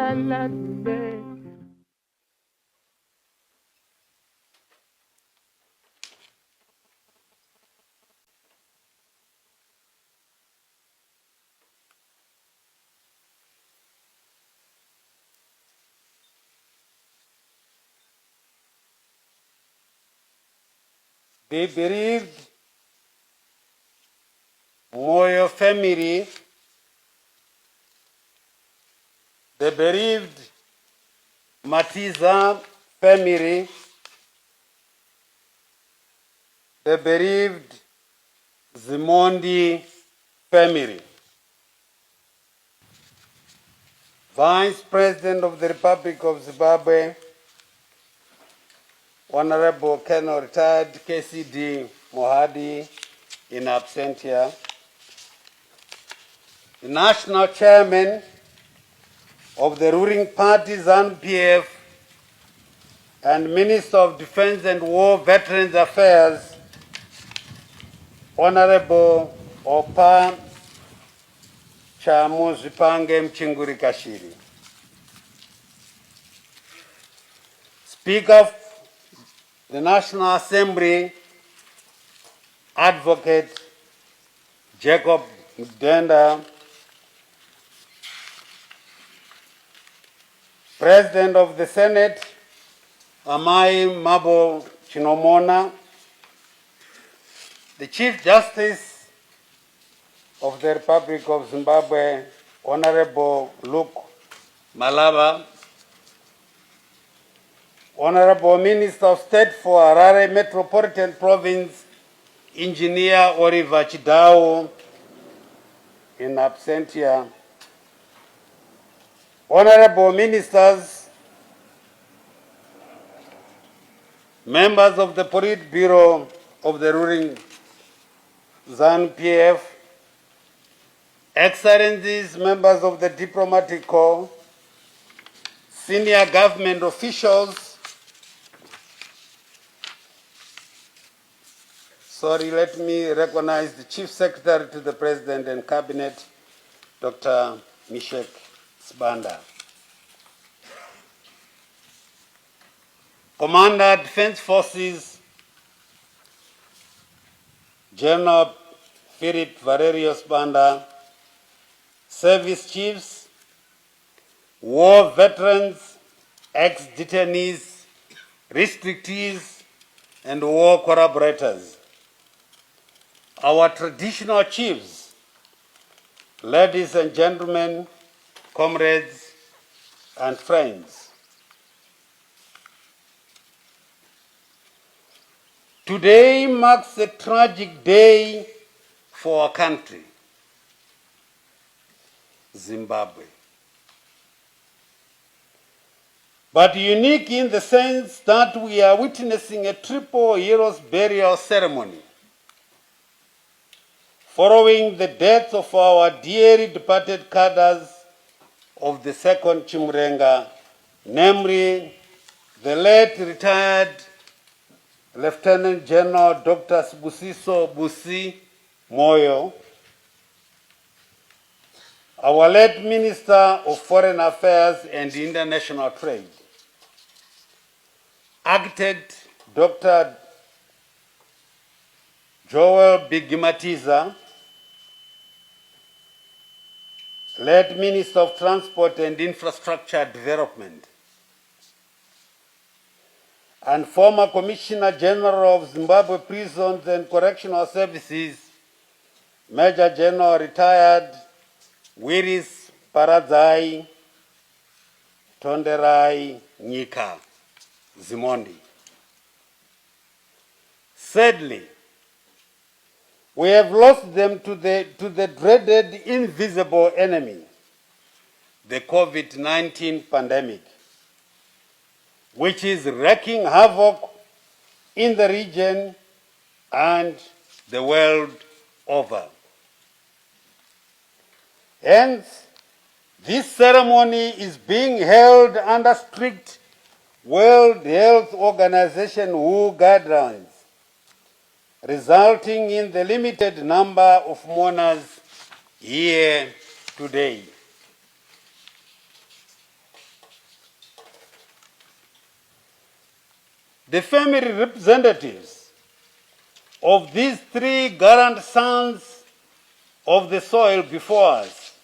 The bereaved Moyo family, the bereaved Matiza family, the bereaved Zimondi family. Vice President of the Republic of Zimbabwe, Honorable Colonel Retired KCD Mohadi in absentia, the National Chairman of the ruling party ZANU-PF and Minister of Defense and War Veterans Affairs, Honorable Opa Chamuzipange Mchinguri Kashiri. Speaker of the National Assembly, Advocate Jacob Mdenda, President of the Senate, Amai Mabo Chinomona, the Chief Justice of the Republic of Zimbabwe, Honorable Luke Malaba, Honorable Minister of State for Harare Metropolitan Province, Engineer Oliver Chidao, in absentia, Honorable Ministers, members of the Politburo of the ruling ZANU-PF, Excellencies, members of the Diplomatic Corps, senior government officials, let me recognize the Chief Secretary to the President and Cabinet, Dr. Mishek Sibanda. Commander, Defense Forces, General Philip Valerio Sibanda, Service Chiefs, War Veterans, ex-detainees, restrictees, and war collaborators. Our traditional chiefs, ladies and gentlemen, comrades and friends. Today marks a tragic day for our country, Zimbabwe. But unique in the sense that we are witnessing a triple heroes burial ceremony following the death of our dearly departed cadres of the second Chiwenga, namely the late retired Lieutenant General Dr. Sibusiso Busi Moyo, our late Minister of Foreign Affairs and International Trade, Architect Dr. Joel Bigimatiza, late Minister of Transport and Infrastructure Development, and former Commissioner General of Zimbabwe Prisons and Correctional Services, Major General retired Willis Paradzai Tonderai Nyika Zimondi. Sadly, we have lost them to the dreaded invisible enemy, the COVID-19 pandemic, which is wreaking havoc in the region and the world over. Hence, this ceremony is being held under strict World Health Organization WHO guidelines, resulting in the limited number of mourners here today. The family representatives of these three gallant sons of the soil before us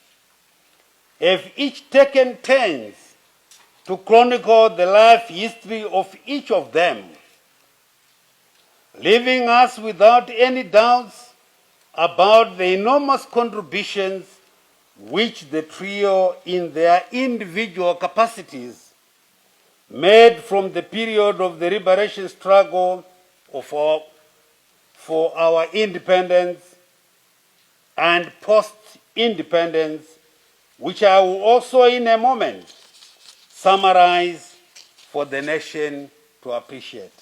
have each taken turns to chronicle the life history of each of them, leaving us without any doubts about the enormous contributions which the trio in their individual capacities made from the period of the liberation struggle for our independence and post-independence, which I will also in a moment summarize for the nation to appreciate.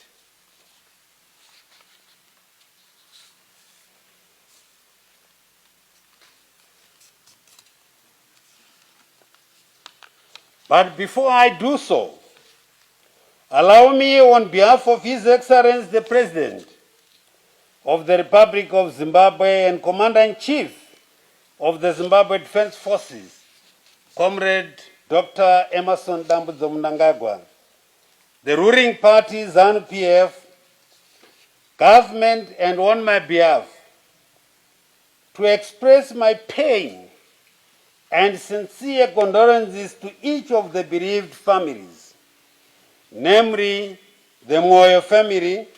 But before I do so, allow me on behalf of His Excellency the President of the Republic of Zimbabwe and Commander-in-Chief of the Zimbabwe Defense Forces, Comrade Dr. Emerson Dambudzo Mnangagwa, the ruling party ZANU-PF, government, and on my behalf, to express my pain and sincere condolences to each of the bereaved families, namely the Moyo family,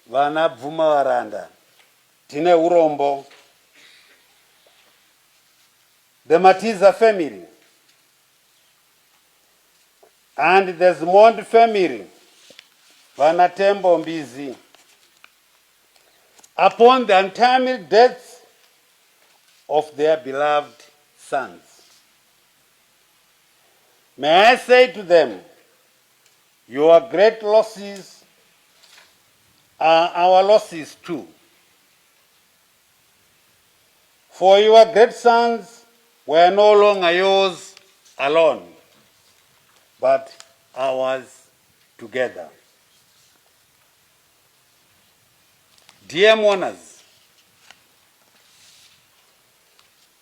vana Bvuma Varanda, Tine Urombo, the Matiza family, and the Zimond family, vana Tembo Mbizi, upon the untimely deaths of their beloved sons. May I say to them, your great losses are our losses too. For your great sons were no longer yours alone, but ours together. Dear mourners,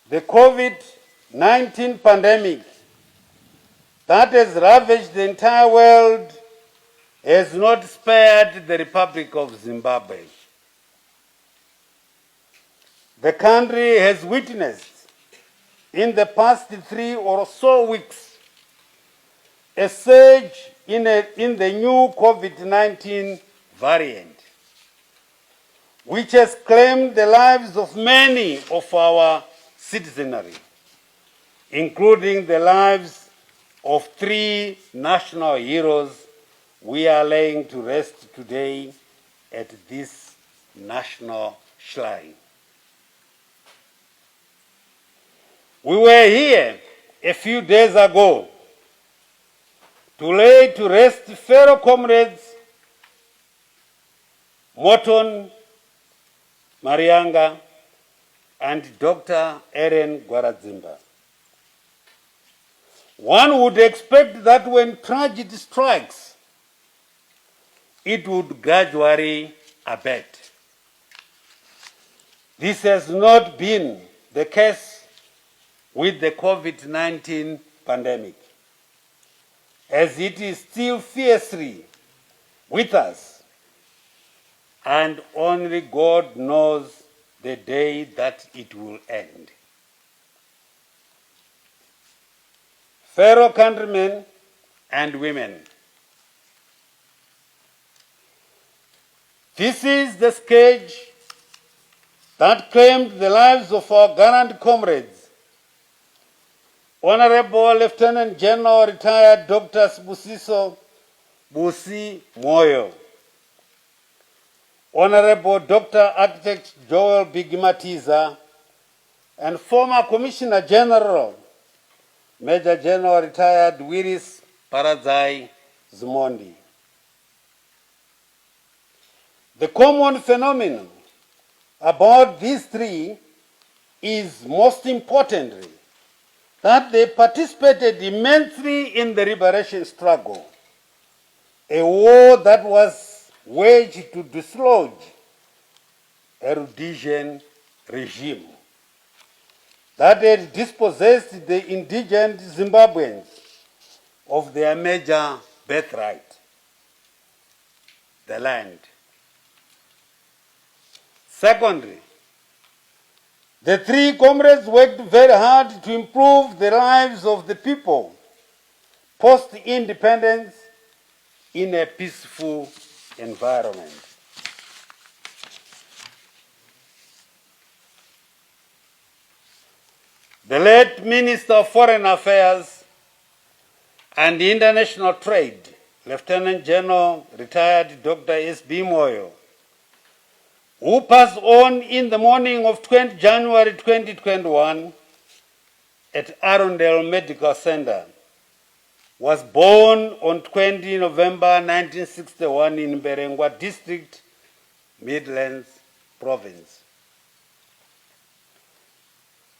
the COVID-19 pandemic that has ravaged the entire world has not spared the Republic of Zimbabwe. The country has witnessed in the past 3 or so weeks a surge in the new COVID-19 variant, which has claimed the lives of many of our citizenry, including the lives of 3 national heroes we are laying to rest today at this national shrine. We were here a few days ago to lay to rest fellow comrades Morton Marianga and Dr. Aaron Gwaradzimba. One would expect that when tragedy strikes, it would gradually abate. This has not been the case with the COVID-19 pandemic, as it is still fiercely with us, and only God knows the day that it will end. Fellow countrymen and women, this is the scourge that claimed the lives of our gallant comrades, Honorable Lieutenant General retired Dr. Sibusiso Busi Moyo, Honorable Dr. Architect Joel Bigimatiza, and former Commissioner General, Major General retired Willis Paradzai Zimondi. The common phenomenon about these 3 is, most importantly, that they participated immensely in the liberation struggle, a war that was waged to dislodge a Rhodesian regime that had dispossessed the indigent Zimbabweans of their major birthright, the land. Secondly, the three comrades worked very hard to improve the lives of the people post-independence in a peaceful environment. The late Minister of Foreign Affairs and International Trade, Lieutenant General retired Dr. S.B. Moyo, who passed on in the morning of 20 January 2021 at Arundel Medical Center, was born on 20 November 1961 in Berengwa District, Midlands Province.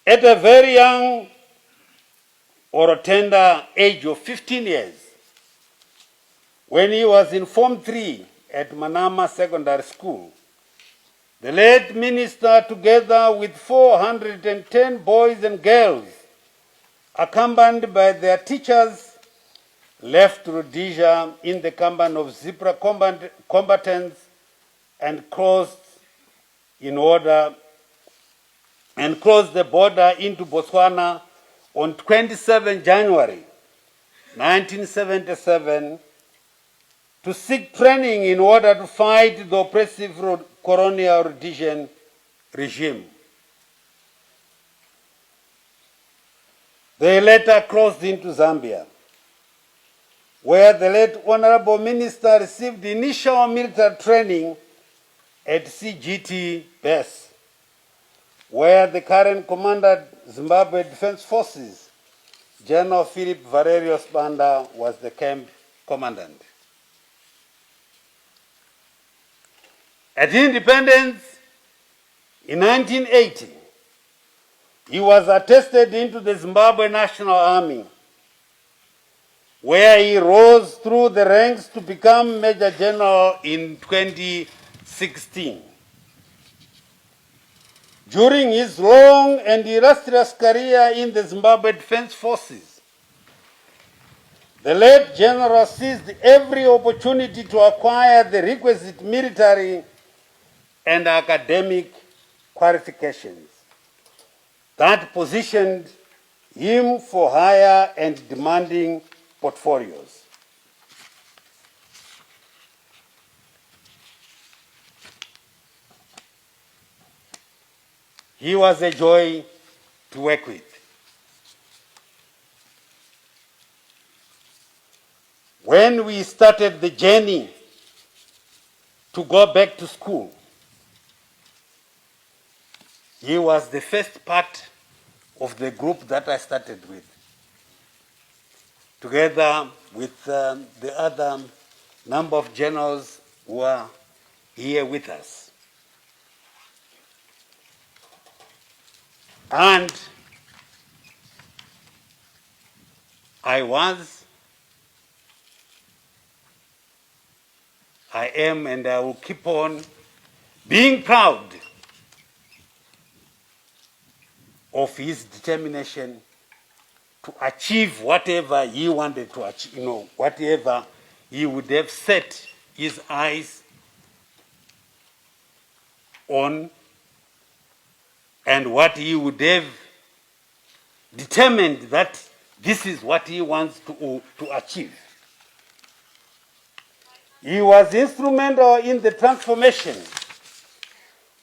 At a very young or a tender age of 15 years, when he was in Form 3 at Manama Secondary School, the late minister, together with 410 boys and girls, accompanied by their teachers, left Rhodesia in the company of Zebra combatants and crossed the border into Botswana on 27 January 1977 to seek training in order to fight the oppressive colonial Rhodesian regime. They later crossed into Zambia, where the late Honorable Minister received initial military training at CGT base, where the current Commander Zimbabwe Defense Forces, General Philip Valerius Banda, was the camp commandant. At independence in 1980, he was attested into the Zimbabwe National Army, where he rose through the ranks to become Major General in 2016. During his long and illustrious career in the Zimbabwe Defense Forces, the late general seized every opportunity to acquire the requisite military and academic qualifications that positioned him for higher and demanding portfolios. He was a joy to work with. When we started the journey to go back to school, he was the first part of the group that I started with, together with the other number of generals who are here with us. And I am, and I will keep on being proud of his determination to achieve whatever he wanted to achieve, whatever he would have set his eyes on, and what he would have determined that this is what he wants to achieve. He was instrumental in the transformation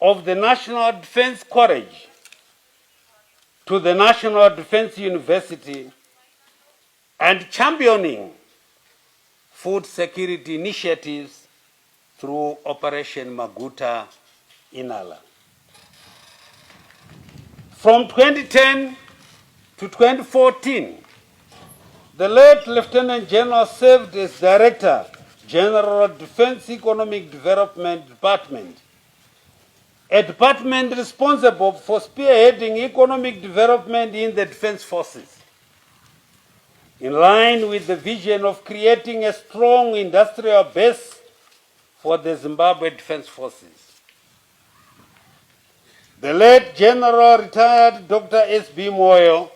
of the National Defense College to the National Defense University and championing food security initiatives through Operation Maguta Inala. From 2010 to 2014, the late Lieutenant General served as Director General of Defense Economic Development Department, a department responsible for spearheading economic development in the Defense Forces, in line with the vision of creating a strong industrial base for the Zimbabwe Defense Forces. The late General retired Dr. S.B. Moyo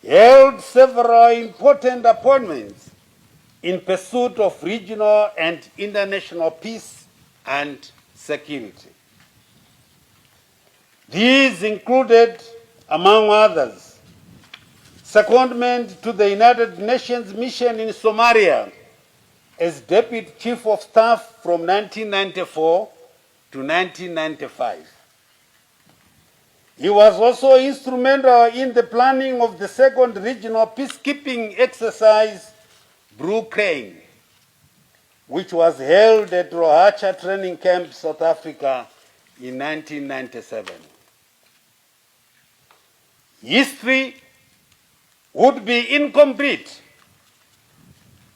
held several important appointments in pursuit of regional and international peace and security. These included, among others, secondment to the United Nations mission in Somalia as Deputy Chief of Staff from 1994 to 1995. He was also instrumental in the planning of the second regional peacekeeping exercise, Blue Crane, which was held at Rohacha Training Camp, South Africa in 1997. History would be incomplete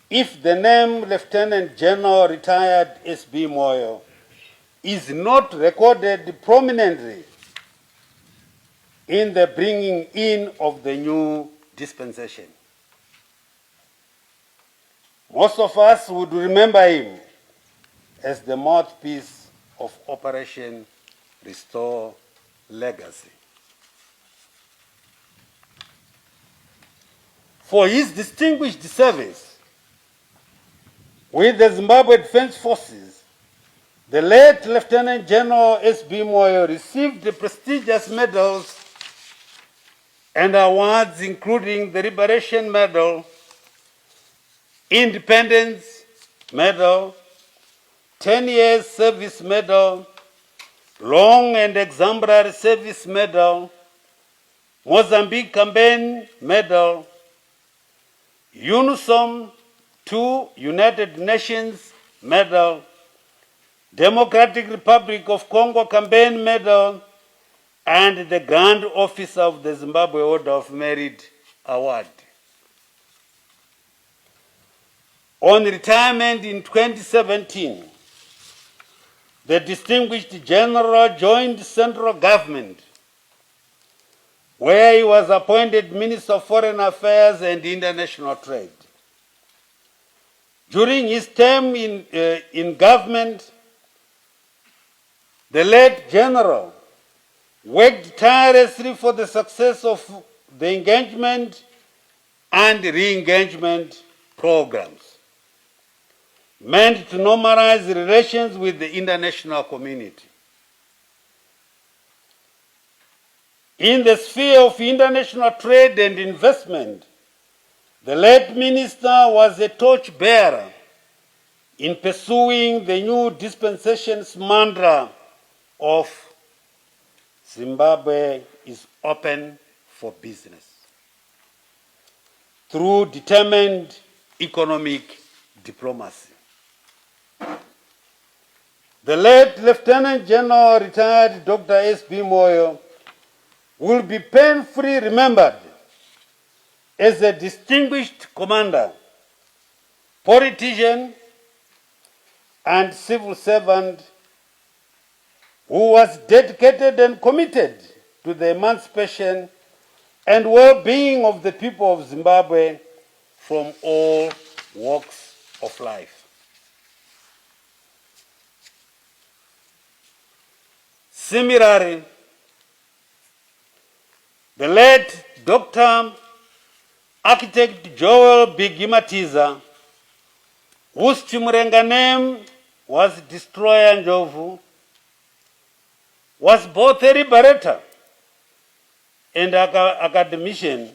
if the name Lieutenant General retired S.B. Moyo is not recorded prominently in the bringing in of the new dispensation. Most of us would remember him as the mouthpiece of Operation Restore Legacy. For his distinguished service with the Zimbabwe Defense Forces, the late Lieutenant General S.B. Moyo received the prestigious medals and awards including the Liberation Medal, Independence Medal, 10 Years Service Medal, Long and Exemplary Service Medal, Mozambique Campaign Medal, UNISOM II United Nations Medal, Democratic Republic of Congo Campaign Medal, and the Grand Officer of the Zimbabwe Order of Merit Award. On retirement in 2017, the distinguished general joined central government, where he was appointed Minister of Foreign Affairs and International Trade. During his term in government, the late general worked tirelessly for the success of the engagement and re-engagement programs meant to normalize relations with the international community. In the sphere of international trade and investment, the late minister was a torchbearer in pursuing the new dispensation's mantra of Zimbabwe is open for business through determined economic diplomacy. The late Lieutenant General retired Dr. S.B. Moyo will be painfully remembered as a distinguished commander, politician, and civil servant who was dedicated and committed to the emancipation and well-being of the people of Zimbabwe from all walks of life. Similarly, the late Dr. Architect Joel Bigimatiza, whose Chiwenga name was Destroyer Njovu, was both a liberator and academician.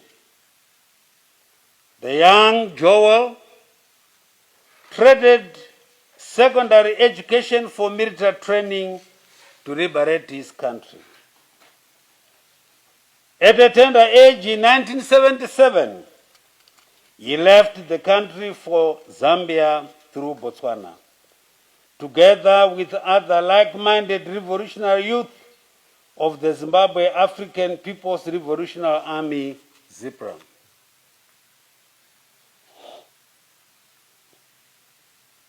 The young Joel traded secondary education for military training to liberate his country. At a tender age in 1977, he left the country for Zambia through Botswana, together with other like-minded revolutionary youth of the Zimbabwe African People's Revolutionary Army, ZIPRA.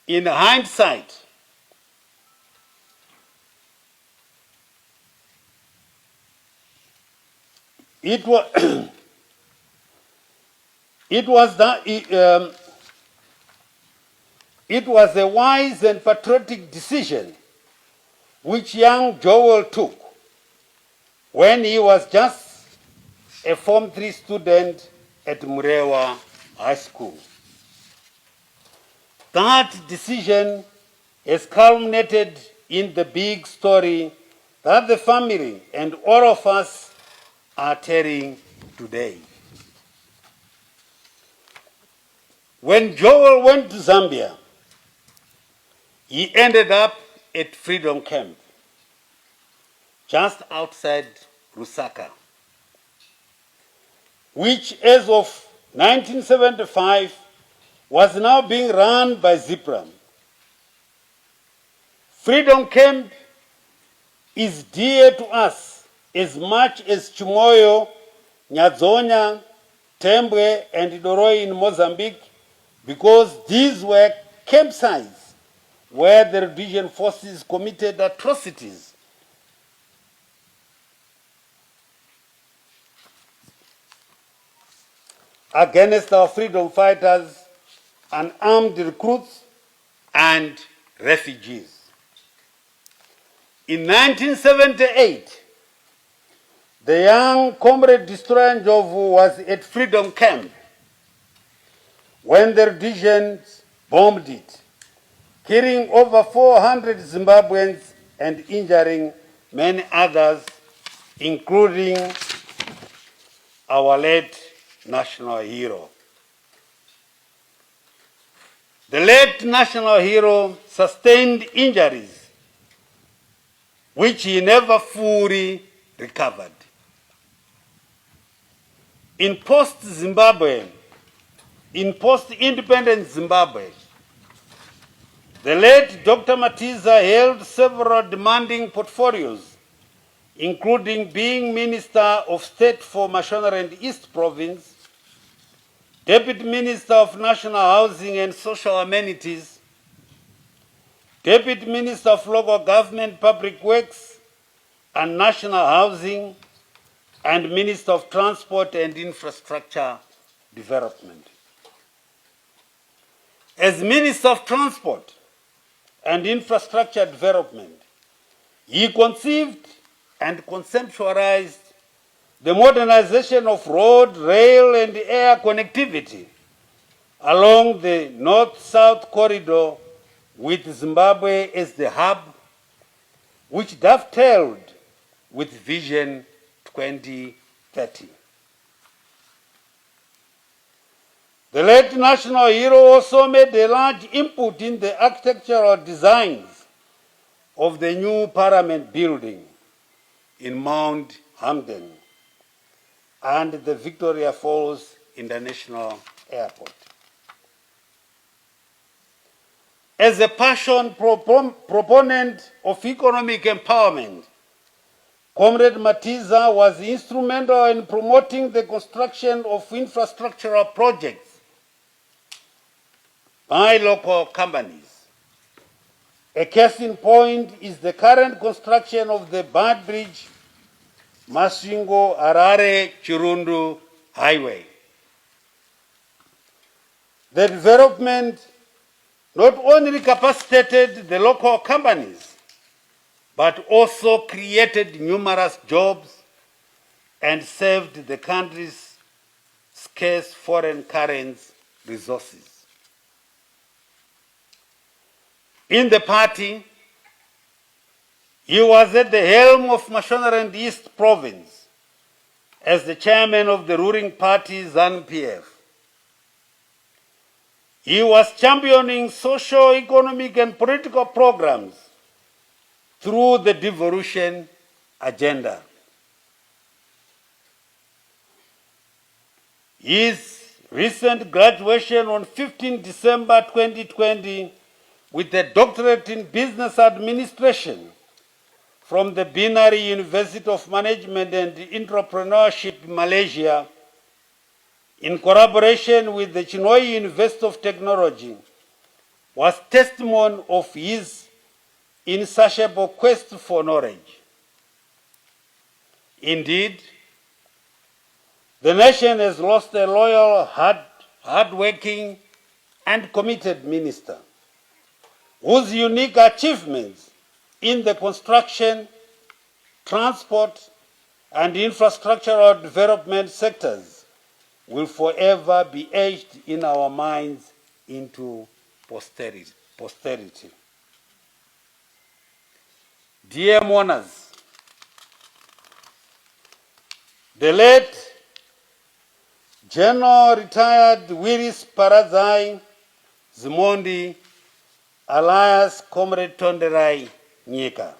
In hindsight, it was a wise and patriotic decision which young Joel took when he was just a Form 3 student at Murewa High School. That decision has culminated in the big story that the family and all of us are telling today. When Joel went to Zambia, he ended up at Freedom Camp, just outside Lusaka, which as of 1975 was now being run by Zipram. Freedom Camp is dear to us as much as Chimoyo, Nyadzonya, Tembwe, and Idoroi in Mozambique, because these were campsites where the Rhodesian forces committed atrocities against our freedom fighters, unarmed recruits, and refugees. In 1978, the young comrade Destroyer Njovu was at Freedom Camp when the Rhodesians bombed it, killing over 400 Zimbabweans and injuring many others, including our late national hero. The late national hero sustained injuries which he never fully recovered. In post-independent Zimbabwe, the late Dr. Matiza held several demanding portfolios, including being Minister of State for Mashonaland East Province, Deputy Minister of National Housing and Social Amenities, Deputy Minister of Local Government, Public Works and National Housing, and Minister of Transport and Infrastructure Development. As Minister of Transport and Infrastructure Development, he conceived and conceptualized the modernization of road, rail, and air connectivity along the north-south corridor with Zimbabwe as the hub, which dovetailed with Vision 2030. The late national hero also made a large input in the architectural designs of the new Parliament building in Mount Hamden and the Victoria Falls International Airport. As a passionate proponent of economic empowerment, Comrade Matiza was instrumental in promoting the construction of infrastructural projects by local companies. A case in point is the current construction of the Bad Bridge, Masvingo Harare Chirundu Highway. The development not only capacitated the local companies, but also created numerous jobs and saved the country's scarce foreign currency resources. In the party, he was at the helm of Mashonaland East Province as the chairman of the ruling party ZANU-PF. He was championing social, economic, and political programs through the devolution agenda. His recent graduation on 15 December 2020 with a doctorate in business administration from the Binary University of Management and Entrepreneurship in Malaysia, in collaboration with the Chinhoyi University of Technology, was testimony of his insatiable quest for knowledge. Indeed, the nation has lost a loyal, hard-working, and committed minister, whose unique achievements in the construction, transport, and infrastructural development sectors will forever be etched in our minds into posterity. Dear mourners, the late General Retired Willis Parazai Zimondi, alias Comrade Tonderai Nyika,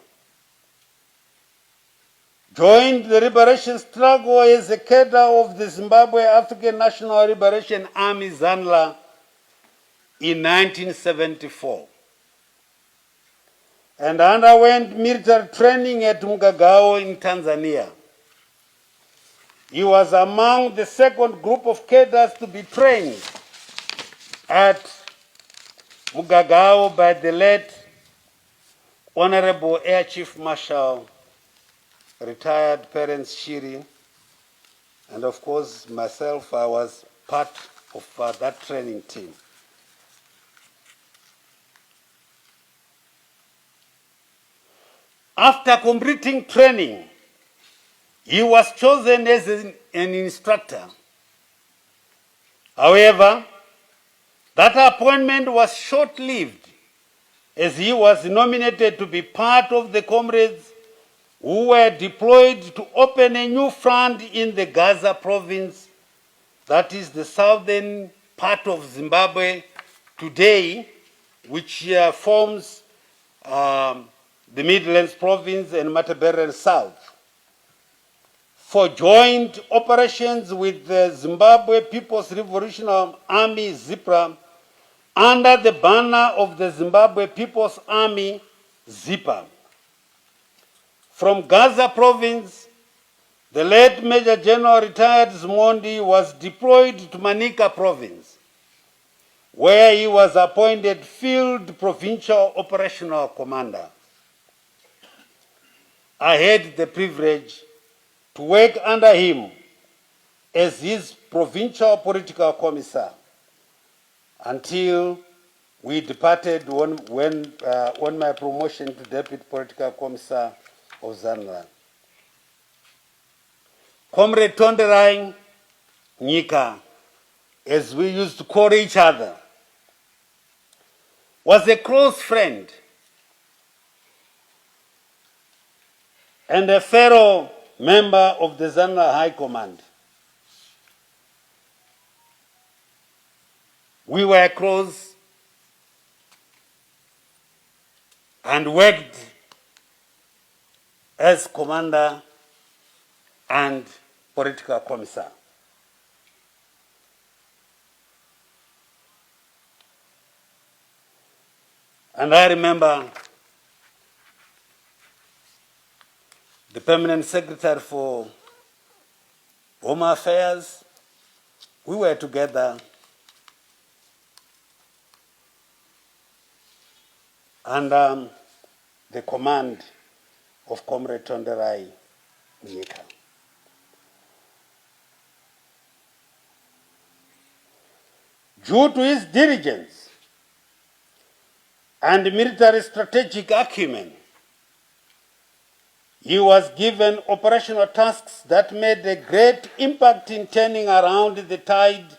joined the liberation struggle as a cadre of the Zimbabwe African National Liberation Army ZANLA in 1974 and underwent military training at Mugagao in Tanzania. He was among the second group of cadres to be trained at Mugagao by the late Honorable Air Chief Marshal, retired Parents Shiri, and of course myself, I was part of that training team. After completing training, he was chosen as an instructor. However, that appointment was short-lived as he was nominated to be part of the comrades who were deployed to open a new front in the Gaza province, that is the southern part of Zimbabwe today, which forms the Midlands province and Matabeleland South, for joint operations with the Zimbabwe People's Revolutionary Army, ZIPRA, under the banner of the Zimbabwe People's Army, ZIPA. From Gaza province, the late Major General Retired Zimondi was deployed to Manica province, where he was appointed Field Provincial Operational Commander. I had the privilege to work under him as his provincial political commissar until we departed on my promotion to deputy political commissar of ZANLA. Comrade Tonderai Nyika, as we used to call each other, was a close friend and a fellow member of the ZANLA High Command. We were close and worked as commander and political commissar. And I remember the permanent secretary for Home Affairs. We were together under the command of Comrade Tonderai Nyika. Due to his diligence and military strategic acumen, he was given operational tasks that made a great impact in turning around the tide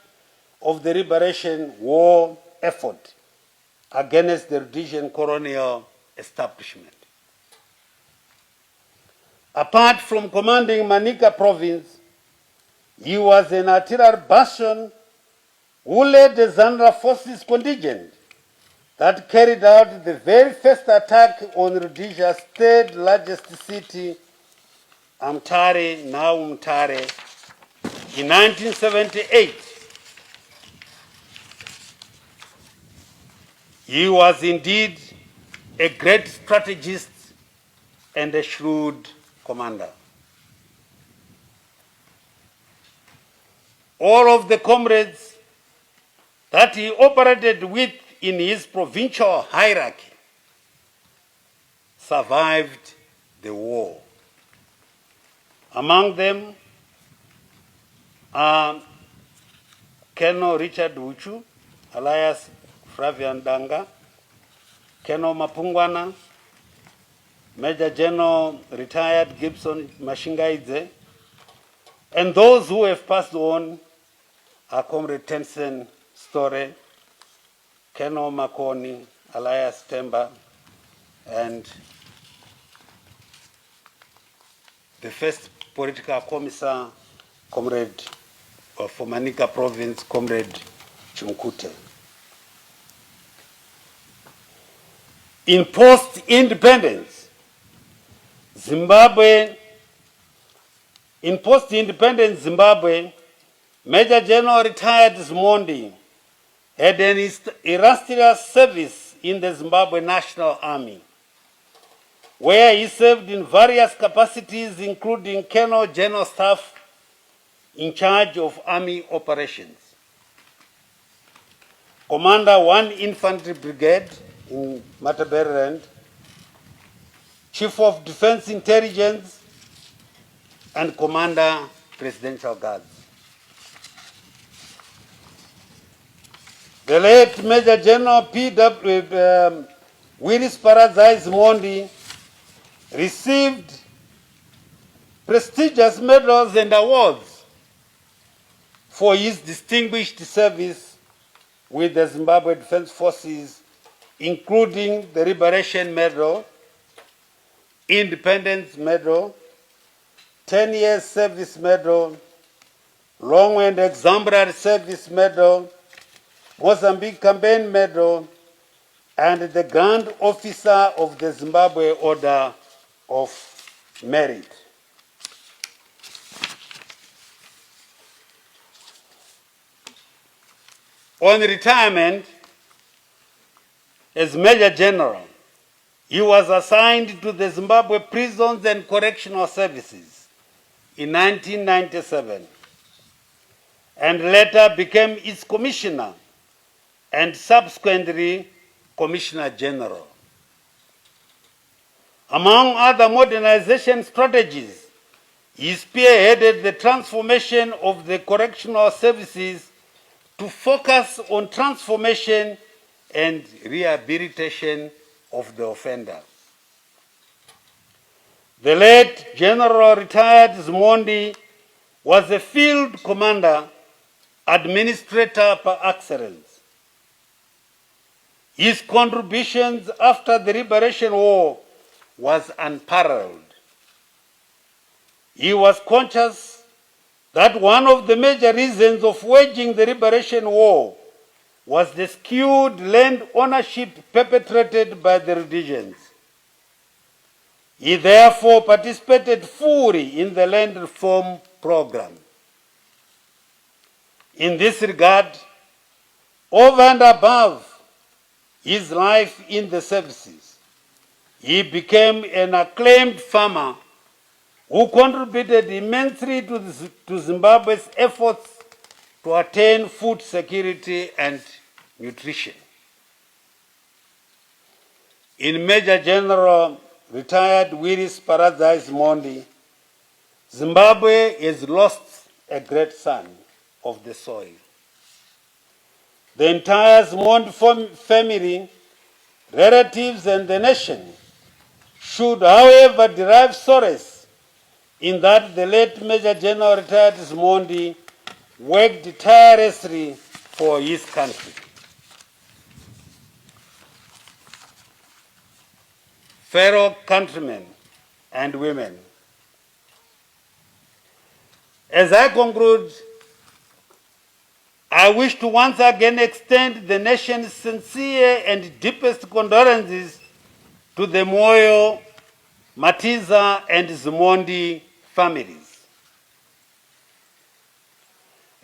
of the liberation war effort against the Rhodesian colonial establishment. Apart from commanding Manica province, he was an artillery bastion who led the ZANLA forces contingent that carried out the very first attack on Rhodesia's third largest city, Mtare, now Mtare, in 1978. He was indeed a great strategist and a shrewd commander. All of the comrades that he operated with in his provincial hierarchy survived the war. Among them are Colonel Richard Uchu, alias Flavian Danga, Colonel Mapungwana, Major General Retired Gibson Mashingaidze, and those who have passed on are Comrade Tensen Store, Colonel Makoni, Elias Temba, and the first political commissar, Comrade for Manica Province, Comrade Chumkute. In post-independence Zimbabwe, Major General retired Zimondi had an illustrious service in the Zimbabwe National Army, where he served in various capacities, including Colonel General Staff in charge of Army operations, Commander 1 Infantry Brigade in Matabeleland, Chief of Defense Intelligence, and Commander Presidential Guards. The late Major General Willis Paradise Mondi received prestigious medals and awards for his distinguished service with the Zimbabwe Defense Forces, including the Liberation Medal, Independence Medal, 10 Years Service Medal, Long and Exemplary Service Medal, Mozambique Campaign Medal, and the Grand Officer of the Zimbabwe Order of Merit. On retirement, as Major General, he was assigned to the Zimbabwe Prisons and Correctional Services in 1997 and later became its commissioner and subsequently Commissioner General. Among other modernization strategies, he spearheaded the transformation of the correctional services to focus on transformation and rehabilitation of the offender. The late General retired Zimondi was a field commander, administrator par excellence. His contributions after the Liberation War was unparalleled. He was conscious that one of the major reasons of waging the Liberation War was the skewed land ownership perpetrated by the Rhodesians. He therefore participated fully in the land reform program. In this regard, over and above his life in the services, he became an acclaimed farmer who contributed immensely to Zimbabwe's efforts to attain food security and nutrition. In Major General retired Willis Paradise Mondi, Zimbabwe has lost a great son of the soil. The entire Mondi family, relatives, and the nation should, however, derive solace in that the late Major General retired Mondi worked tirelessly for his country. Fellow countrymen and women, as I conclude, I wish to once again extend the nation's sincere and deepest condolences to the Moyo, Matiza, and Zimondi families.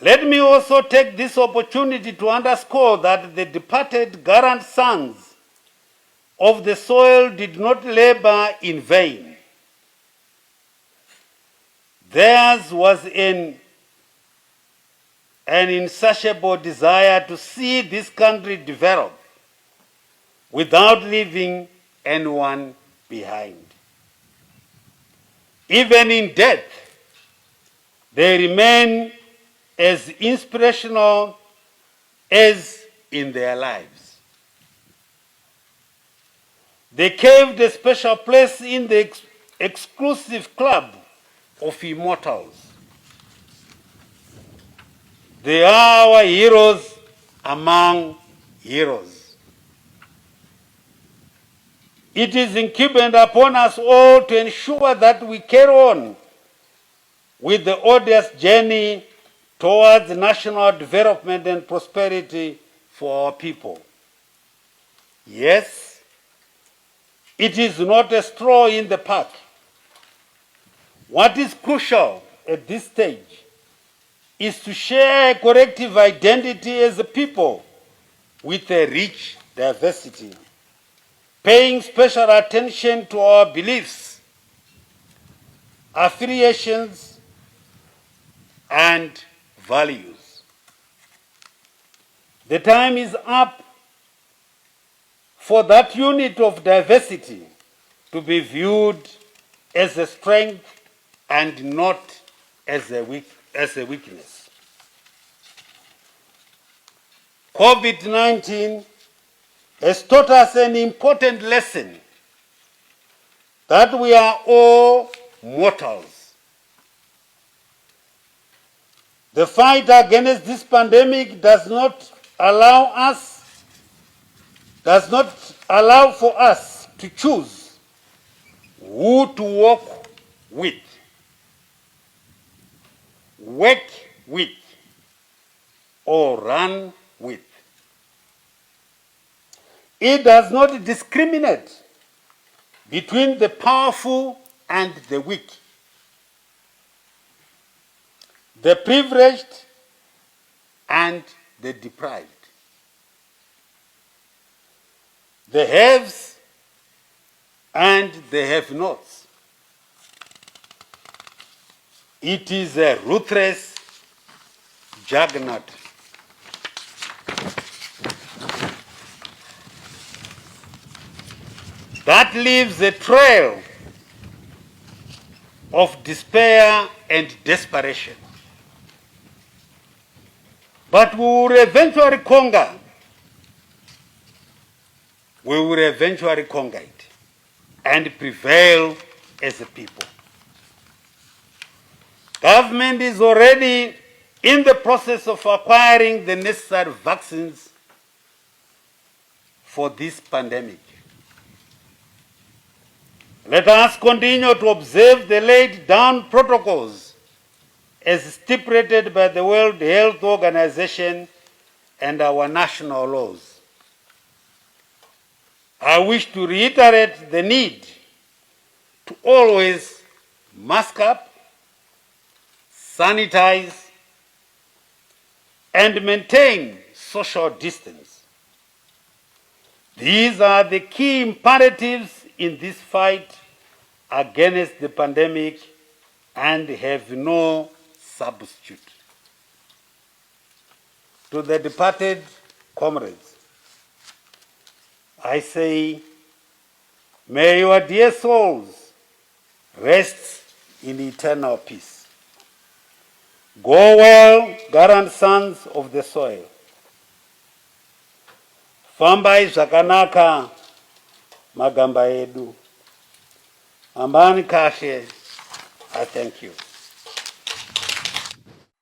Let me also take this opportunity to underscore that the departed gallant sons of the soil did not labor in vain. Theirs was an insatiable desire to see this country develop without leaving anyone behind. Even in death, they remain as inspirational as in their lives. They carved a special place in the exclusive club of immortals. They are our heroes among heroes. It is incumbent upon us all to ensure that we carry on with the odious journey towards national development and prosperity for our people. Yes, it is not a straw in the park. What is crucial at this stage is to share a collective identity as a people with a rich diversity, paying special attention to our beliefs, affiliations, and values. The time is up for that unit of diversity to be viewed as a strength and not as a weakness. COVID-19 has taught us an important lesson that we are all mortals. The fight against this pandemic does not allow for us to choose who to walk with, work with, or run with. It does not discriminate between the powerful and the weak, the privileged and the deprived, the haves and the have-nots. It is a ruthless juggernaut. That leaves a trail of despair and desperation. But we will eventually conquer. We will eventually conquer it and prevail as a people. Government is already in the process of acquiring the necessary vaccines for this pandemic. Let us continue to observe the laid down protocols as stipulated by the World Health Organization and our national laws. I wish to reiterate the need to always mask up, sanitize, and maintain social distance. These are the key imperatives in this fight against the pandemic and have no substitute. To the departed comrades, I say, may your dear souls rest in eternal peace. Go well, gallant sons of the soil. Fambai zvakanaka magamba edu. Ambani kashe, I thank you.